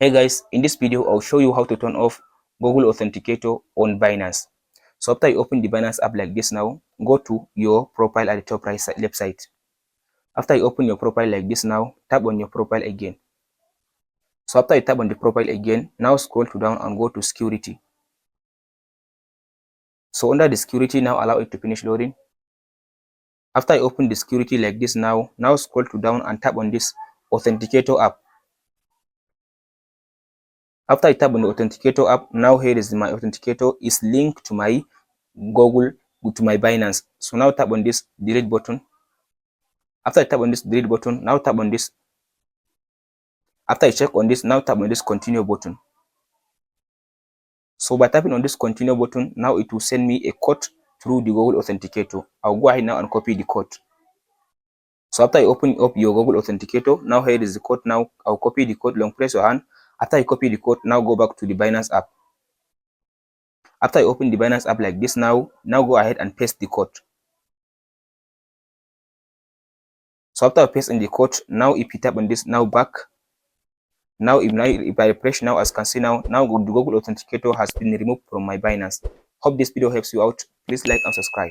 Hey guys, in this video I'll show you how to turn off Google Authenticator on Binance. So after you open the Binance app like this now, go to your profile at the top left side. After you open your profile like this now, tap on your profile again. So after you tap on the profile again, now scroll to down and go to security. So under the security, now allow it to finish loading. After you open the security like this now scroll to down and tap on this Authenticator app. After I tap on the Authenticator app, now here is my Authenticator is linked to my Google, to my Binance. So now tap on this delete button. After I tap on this delete button, now tap on this. After I check on this, now tap on this continue button. So by tapping on this continue button, now it will send me a code through the Google Authenticator. I'll go ahead now and copy the code. So after you open up your Google Authenticator, now here is the code. Now I'll copy the code. Long press your hand. After you copy the code, now go back to the Binance app. After you open the Binance app like this now go ahead and paste the code. So after pasting the code, now if you tap on this now back, now if I refresh now, as you can see now the Google Authenticator has been removed from my Binance. Hope this video helps you out. Please like and subscribe.